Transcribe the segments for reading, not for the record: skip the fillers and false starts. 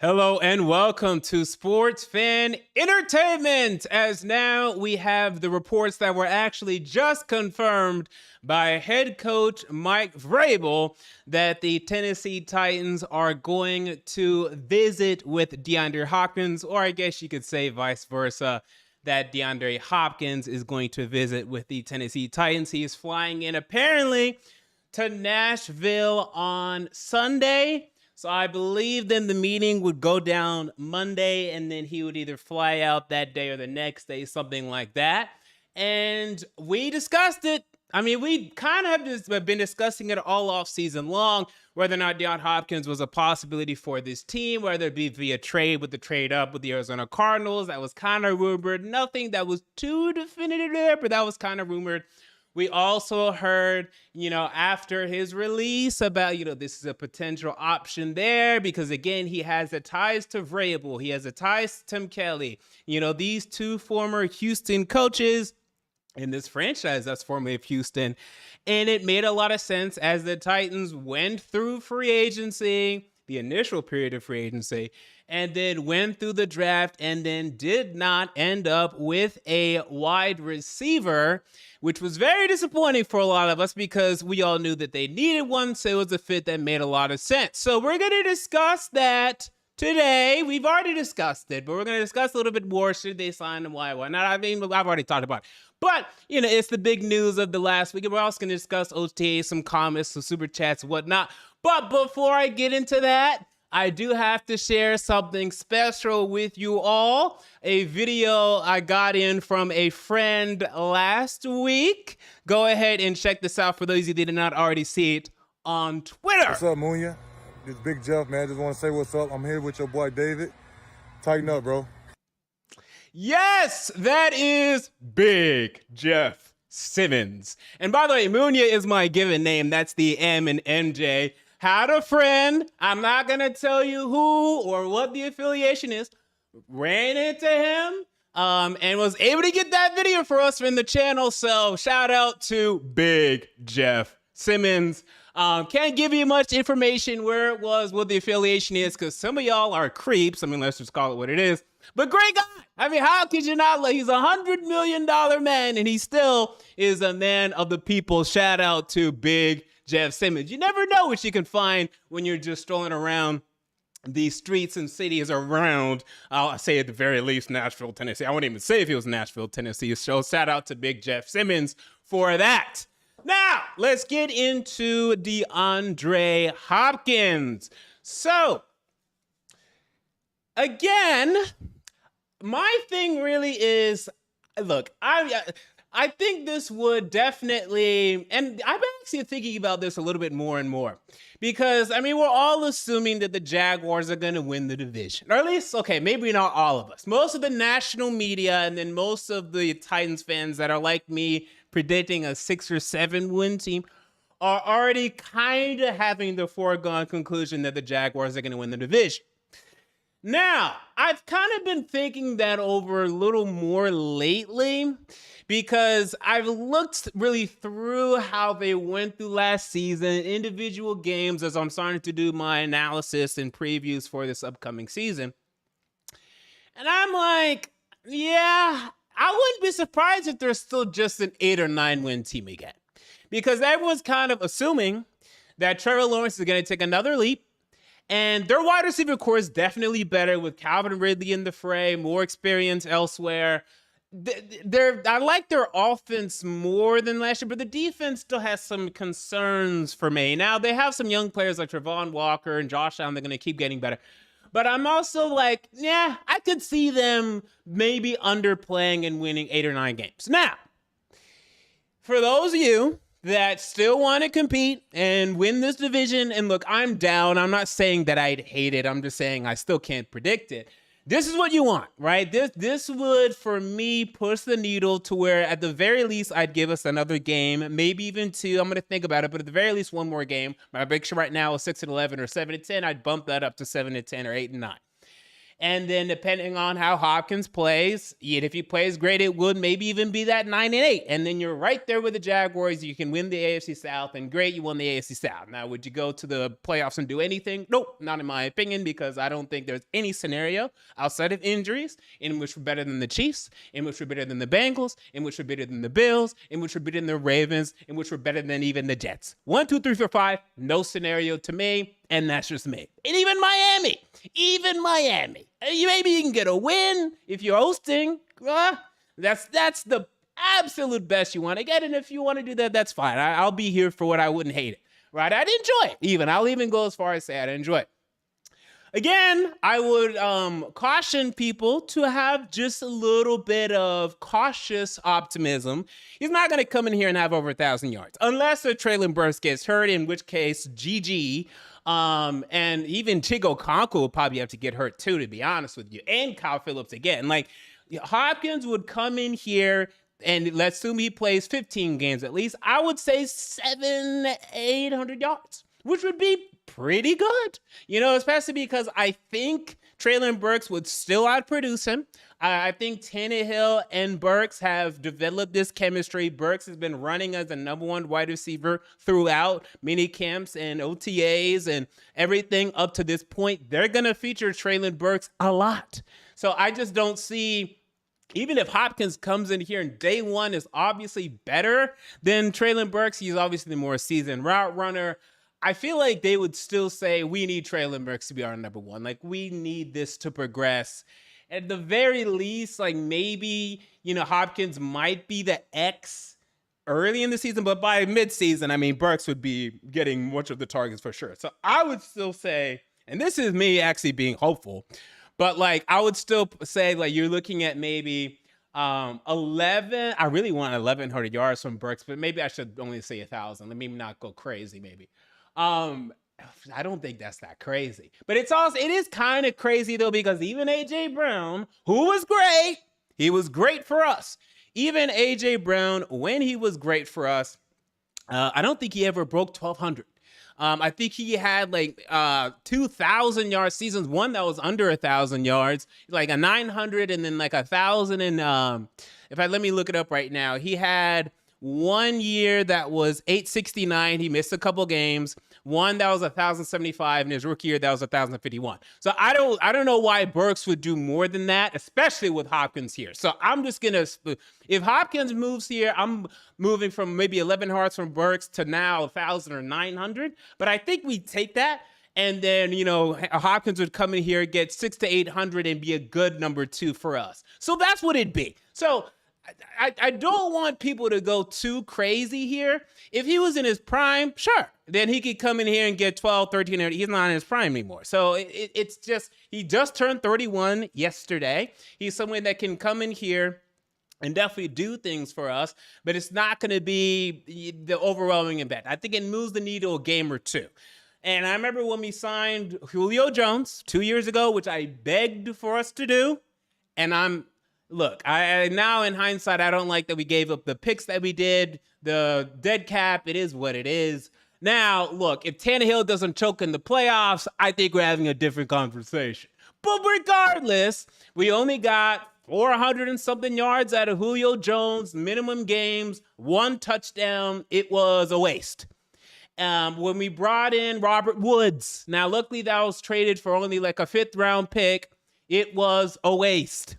Hello and welcome to Sports Fan Entertainment. As now we have the reports that were actually just confirmed by head coach Mike Vrabel that the Tennessee Titans are going to visit with DeAndre Hopkins, or I guess you could say vice versa, that DeAndre Hopkins is going to visit with the Tennessee Titans. He is flying in apparently to Nashville on Sunday. So I believe then the meeting would go down Monday, and then he would either fly out that day or the next day, something like that. And we discussed it. I mean, we kind of have just been discussing it all off season long, whether or not DeAndre Hopkins was a possibility for this team, whether it be via trade with the trade up with the Arizona Cardinals. That was kind of rumored. Nothing that was too definitive there, but that was kind of rumored. We also heard, after his release about, this is a potential option there because, again, he has the ties to Vrabel. He has the ties to Tim Kelly. These two former Houston coaches in this franchise that's formerly of Houston. And it made a lot of sense as the Titans went through free agency, the initial period of free agency, and then went through the draft and then did not end up with a wide receiver, which was very disappointing for a lot of us because we all knew that they needed one, so it was a fit that made a lot of sense. So we're going to discuss that today. We've already discussed it, but we're going to discuss a little bit more. Should they sign and why not? I mean, I've already talked about it. But, it's the big news of the last week. We're also going to discuss OTA, some comments, some super chats, whatnot. But before I get into that, I do have to share something special with you all. A video I got in from a friend last week. Go ahead and check this out for those of you that did not already see it on Twitter. What's up, Munya? This Big Jeff, man. Just want to say what's up. I'm here with your boy David. Tighten up, bro. Yes, that is Big Jeff Simmons. And by the way, Munya is my given name. That's the M in MJ. Had a friend, I'm not going to tell you who or what the affiliation is, ran into him and was able to get that video for us from the channel. So shout out to Big Jeff Simmons. Can't give you much information where it was, what the affiliation is, because some of y'all are creeps. I mean, let's just call it what it is. But great guy. I mean, how could you not? He's $100 million man, and he still is a man of the people. Shout out to Big Jeff Simmons. You never know what you can find when you're just strolling around the streets and cities around, I'll say at the very least, Nashville, Tennessee. I wouldn't even say if it was Nashville, Tennessee. So shout out to Big Jeff Simmons for that. Now, let's get into DeAndre Hopkins. So, again, my thing really is, look, I think this would definitely, and I've been actually thinking about this a little bit more and more because, I mean, we're all assuming that the Jaguars are going to win the division, or at least, okay, maybe not all of us. Most of the national media and then most of the Titans fans that are like me predicting a 6 or 7 win team are already kind of having the foregone conclusion that the Jaguars are going to win the division. Now, I've kind of been thinking that over a little more lately because I've looked really through how they went through last season, individual games, as I'm starting to do my analysis and previews for this upcoming season. And I'm like, yeah, I wouldn't be surprised if they're still just an 8 or 9 win team again. Because everyone's kind of assuming that Trevor Lawrence is going to take another leap. And their wide receiver core is definitely better with Calvin Ridley in the fray, more experience elsewhere. I like their offense more than last year, but the defense still has some concerns for me. Now, they have some young players like Travon Walker and Josh Allen. They're going to keep getting better. But I'm also like, yeah, I could see them maybe underplaying and winning 8 or 9 games. Now, for those of you that still want to compete and win this division, and look, I'm down. I'm not saying that I'd hate it. I'm just saying I still can't predict it. This is what you want, right? This would, for me, push the needle to where, at the very least, I'd give us another game, maybe even 2. I'm going to think about it, but at the very least, one more game. My prediction right now is 6-11 or 7-10. I'd bump that up to 7-10 or 8-9. And then depending on how Hopkins plays, if he plays great, it would maybe even be that 9-8. And then you're right there with the Jaguars. You can win the AFC South, and great, you won the AFC South. Now, would you go to the playoffs and do anything? Nope, not in my opinion, because I don't think there's any scenario outside of injuries in which we're better than the Chiefs, in which we're better than the Bengals, in which we're better than the Bills, in which we're better than the Ravens, in which we're better than even the Jets. 1, 2, 3, 4, 5, no scenario to me. And that's just me. And even Miami, maybe you can get a win if you're hosting. That's the absolute best you want to get. And if you want to do that, that's fine. I'll be here for it. I wouldn't hate it, right? I'd enjoy it. I'll even go as far as say I'd enjoy it. Again, I would caution people to have just a little bit of cautious optimism. He's not going to come in here and have over 1,000 yards, unless Treylon Burks gets hurt, in which case, GG. And even Chigo Konko will probably have to get hurt too, to be honest with you. And Kyle Phillips again. Like, Hopkins would come in here, and let's assume he plays 15 games at least. I would say 700-800 yards, which would be pretty good, especially because I think Treylon Burks would still outproduce him. I think Tannehill and Burks have developed this chemistry. Burks has been running as the number one wide receiver throughout mini camps and OTAs and everything up to this point. They're going to feature Treylon Burks a lot. So I just don't see, even if Hopkins comes in here and day one is obviously better than Treylon Burks, he's obviously the more seasoned route runner. I feel like they would still say, we need Treylon Burks to be our number one. Like, we need this to progress. At the very least, like, maybe, Hopkins might be the X early in the season, but by midseason, Burks would be getting much of the targets for sure. So I would still say, and this is me actually being hopeful, but like, I would still say, like, you're looking at maybe 11. I really want 1,100 yards from Burks, but maybe I should only say 1,000. Let me not go crazy, maybe. I don't think that's that crazy, but it is kind of crazy though, because even AJ Brown, who was great, he was great for us. Even AJ Brown, when he was great for us, I don't think he ever broke 1,200. I think he had like 2,000 yard seasons, one that was under 1,000 yards, like a 900, and then like 1,000. And let me look it up right now. He had 1 year that was 869. He missed a couple games. One that was 1,075, and his rookie year that was 1,051. So I don't know why Burks would do more than that, especially with Hopkins here. So I'm just gonna, if Hopkins moves here, I'm moving from maybe 11 hearts from Burks to now 1,000 or 900. But I think we take that, and then Hopkins would come in here, get 600 to 800, and be a good number two for us. So that's what it'd be. So I don't want people to go too crazy here. If he was in his prime, sure, then he could come in here and get 12, 13. He's not in his prime anymore. So it's just, he just turned 31 yesterday. He's someone that can come in here and definitely do things for us, but it's not going to be the overwhelming event. I think it moves the needle a game or two. And I remember when we signed Julio Jones 2 years ago, which I begged for us to do, and look, I now in hindsight, I don't like that we gave up the picks that we did, the dead cap. It is what it is. Now, look, if Tannehill doesn't choke in the playoffs, I think we're having a different conversation. But regardless, we only got 400 and something yards out of Julio Jones, minimum games, 1 touchdown. It was a waste. When we brought in Robert Woods, now luckily that was traded for only like a 5th round pick. It was a waste.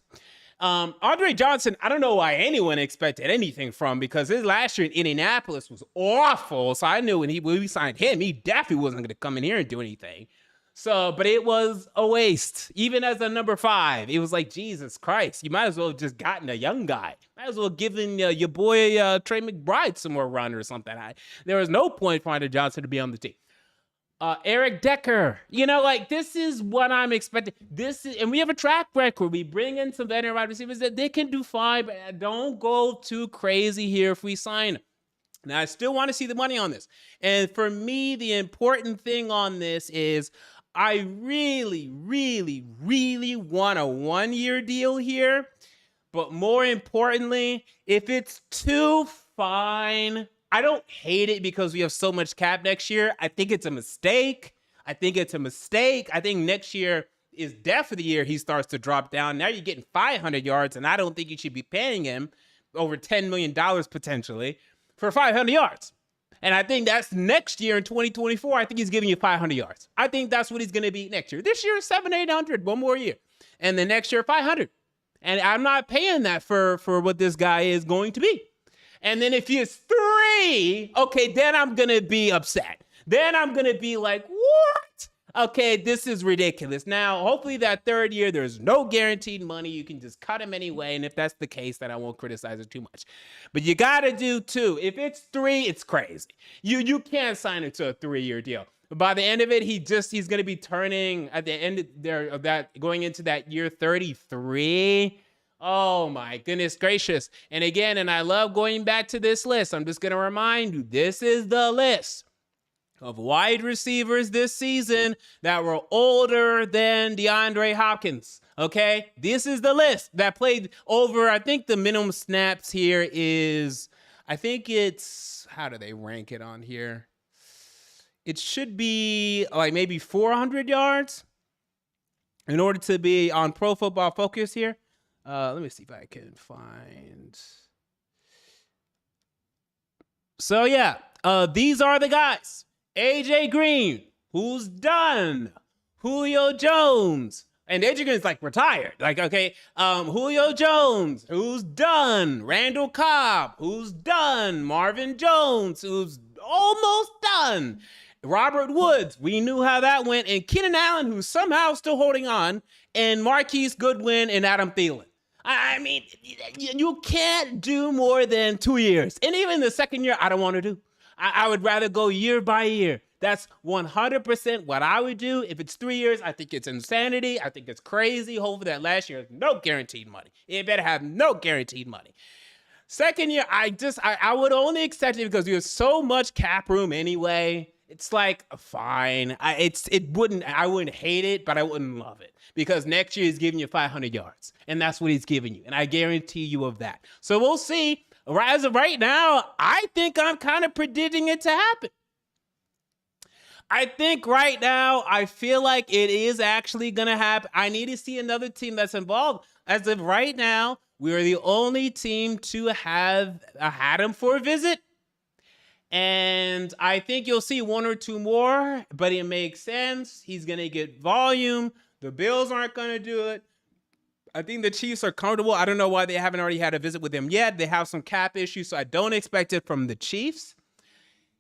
Andre Johnson, I don't know why anyone expected anything from, because his last year in Indianapolis was awful. So I knew when we signed him, he definitely wasn't going to come in here and do anything. So, but it was a waste. Even as a number 5, it was like, Jesus Christ, you might as well have just gotten a young guy. Might as well have given your boy Trey McBride some more run or something. There was no point for Andre Johnson to be on the team. Eric Decker, this is what I'm expecting. And we have a track record. We bring in some veteran wide receivers that they can do fine, but don't go too crazy here if we sign them. Now, I still want to see the money on this. And for me, the important thing on this is I really, really, really want a 1-year deal here. But more importantly, if it's too fine, I don't hate it because we have so much cap next year. I think it's a mistake. I think next year, his death of the year, he starts to drop down. Now you're getting 500 yards, and I don't think you should be paying him over $10 million potentially for 500 yards. And I think that's next year in 2024. I think he's giving you 500 yards. I think that's what he's going to be next year. This year, 700-800, one more year. And the next year, 500. And I'm not paying that for what this guy is going to be. And then if he's 3, okay, then I'm going to be upset. Then I'm going to be like, what? Okay, this is ridiculous. Now, hopefully that third year, there's no guaranteed money. You can just cut him anyway. And if that's the case, then I won't criticize it too much. But you got to do 2. If it's 3, it's crazy. You can't sign it to a 3-year deal. But by the end of it, he's going to be turning at the end of that, going into that year 33. Oh my goodness gracious. And again, and I love going back to this list. I'm just going to remind you, this is the list of wide receivers this season that were older than DeAndre Hopkins. Okay, this is the list that played over. I think the minimum snaps here is, I think it's, how do they rank it on here? It should be like maybe 400 yards in order to be on Pro Football Focus here. Let me see if I can find. So yeah, these are the guys. AJ Green, who's done. Julio Jones. And AJ Green's like retired. Like, okay. Julio Jones, who's done. Randall Cobb, who's done. Marvin Jones, who's almost done. Robert Woods, we knew how that went. And Keenan Allen, who's somehow still holding on. And Marquise Goodwin and Adam Thielen. I mean, you can't do more than 2 years. And even the second year, I don't want to do. I would rather go year by year. That's 100% what I would do. If it's 3 years, I think it's insanity. I think it's crazy. Hopefully that last year, no guaranteed money. It better have no guaranteed money. Second year, I would only accept it because there's so much cap room anyway. It's like, fine. I wouldn't hate it, but I wouldn't love it. Because next year he's giving you 500 yards. And that's what he's giving you. And I guarantee you of that. So we'll see. As of right now, I think I'm kind of predicting it to happen. I think right now, I feel like it is actually going to happen. I need to see another team that's involved. As of right now, we are the only team to have had him for a visit. And I think you'll see 1 or 2 more, but it makes sense. He's going to get volume. The Bills aren't going to do it. I think the Chiefs are comfortable. I don't know why they haven't already had a visit with him yet. They have some cap issues, so I don't expect it from the Chiefs.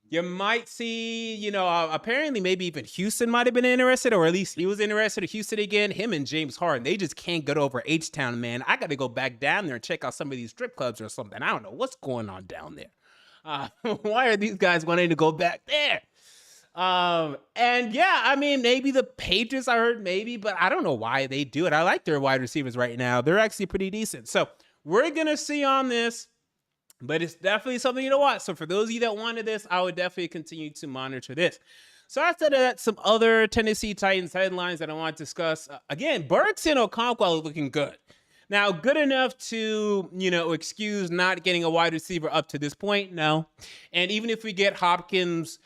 You might see, apparently maybe even Houston might have been interested, or at least he was interested in Houston again. Him and James Harden, they just can't get over H-Town, man. I got to go back down there and check out some of these strip clubs or something. I don't know what's going on down there. Why are these guys wanting to go back there? And yeah, I mean, maybe the Patriots, I heard maybe, but I don't know why they do it. I like their wide receivers right now. They're actually pretty decent. So we're going to see on this, but it's definitely something to watch. So for those of you that wanted this, I would definitely continue to monitor this. So after that, some other Tennessee Titans headlines that I want to discuss. Again, Burks and Okonkwo are looking good. Now, good enough to, excuse not getting a wide receiver up to this point? No. And even if we get Hopkins,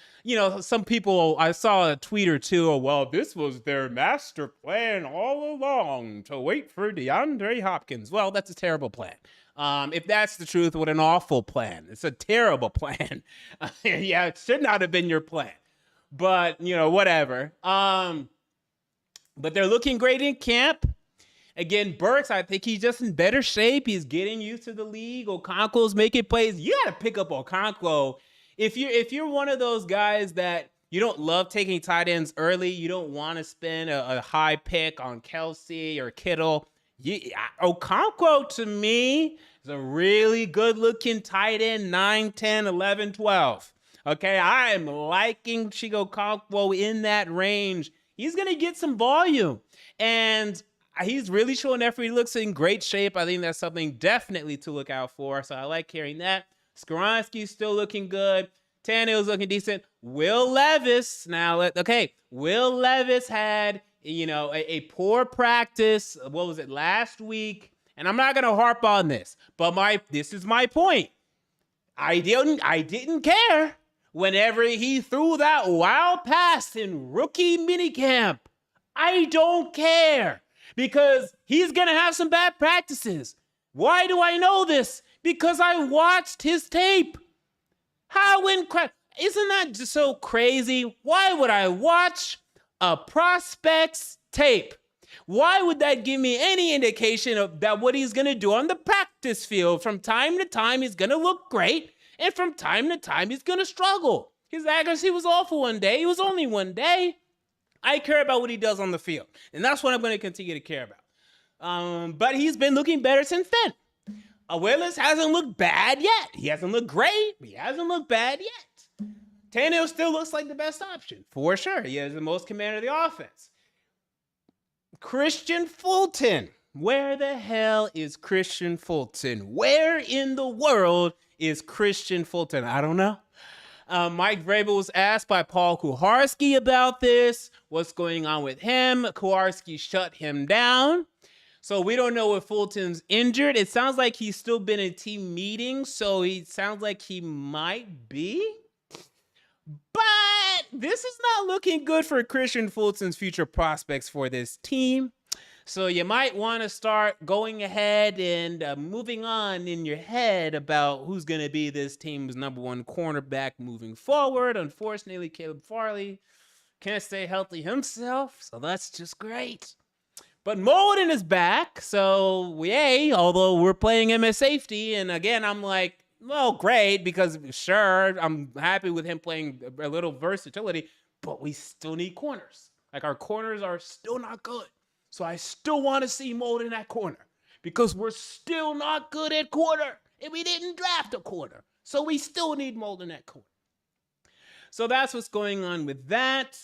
some people, I saw a tweet or two, well, this was their master plan all along to wait for DeAndre Hopkins. Well, that's a terrible plan. If that's the truth, what an awful plan. It's a terrible plan. Yeah, it should not have been your plan. But, whatever. But they're looking great in camp. Again, Burks, I think he's just in better shape. He's getting used to the league. Okonkwo's making plays. You got to pick up Okonkwo. If you're one of those guys that you don't love taking tight ends early, you don't want to spend a high pick on Kelsey or Kittle. Okonkwo, to me, is a really good-looking tight end, 9, 10, 11, 12. Okay, I am liking Chig Okonkwo in that range. He's going to get some volume. And he's really showing effort. He looks in great shape. I think that's something definitely to look out for. So I like hearing that. Skoronski's still looking good. Tannehill's looking decent. Will Levis. Will Levis had, a poor practice. What was it, last week? And I'm not going to harp on this, but this is my point. I didn't care whenever he threw that wild pass in rookie minicamp. I don't care because he's going to have some bad practices. Why do I know this? Because I watched his tape. How incredible. Isn't that just so crazy? Why would I watch a prospect's tape? Why would that give me any indication of that what he's going to do on the practice field? From time to time, he's going to look great, and from time to time, he's going to struggle. His accuracy was awful one day. It was only one day. I care about what he does on the field, and that's what I'm going to continue to care about. But he's been looking better since then. Willis hasn't looked bad yet. He hasn't looked great. He hasn't looked bad yet. Tannehill still looks like the best option, for sure. He has the most command of the offense. Christian Fulton. Where the hell is Christian Fulton? Where in the world is Christian Fulton? I don't know. Mike Vrabel was asked by Paul Kuharsky about this. What's going on with him? Kuharsky shut him down. So we don't know if Fulton's injured. It sounds like he's still been in team meetings, so he sounds like he might be. But this is not looking good for Christian Fulton's future prospects for this team. So you might want to start going ahead and moving on in your head about who's going to be this team's number one cornerback moving forward. Unfortunately, Caleb Farley can't stay healthy himself, so that's just great. But Molden is back, so yay, although we're playing him as safety. And again, I'm like, well, great, because sure, I'm happy with him playing a little versatility, but we still need corners. Like, our corners are still not good. So I still want to see Molden at corner because we're still not good at corner. And we didn't draft a corner. So we still need Molden at corner. So that's what's going on with that.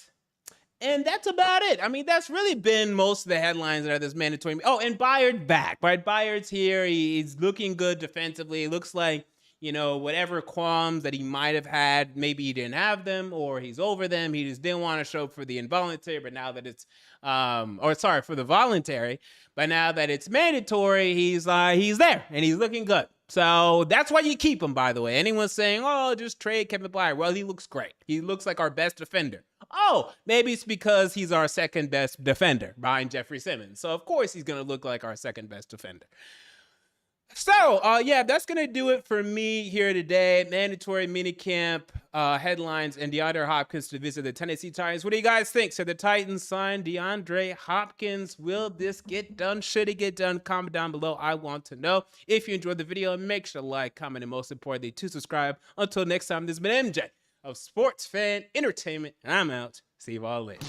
And that's about it. I mean, that's really been most of the headlines that are this mandatory. Oh, and Byard back. Right? Byard's here. He's looking good defensively. It looks like, you know, whatever qualms that he might have had, maybe he didn't have them or he's over them. He just didn't want to show up for the involuntary, but now that it's, for the voluntary, but now that it's mandatory, he's there and he's looking good. So that's why you keep him, by the way. Anyone saying, oh, just trade Kevin Byard. Well, he looks great. He looks like our best defender. Oh, maybe it's because he's our second best defender behind Jeffrey Simmons. So, of course, he's going to look like our second best defender. So, that's going to do it for me here today. Mandatory minicamp headlines and DeAndre Hopkins to visit the Tennessee Titans. What do you guys think? Should the Titans sign DeAndre Hopkins? Will this get done? Should it get done? Comment down below. I want to know. If you enjoyed the video, make sure to like, comment, and most importantly, to subscribe. Until next time, this has been MJ of Sports Fan Entertainment, and I'm out. See you all later.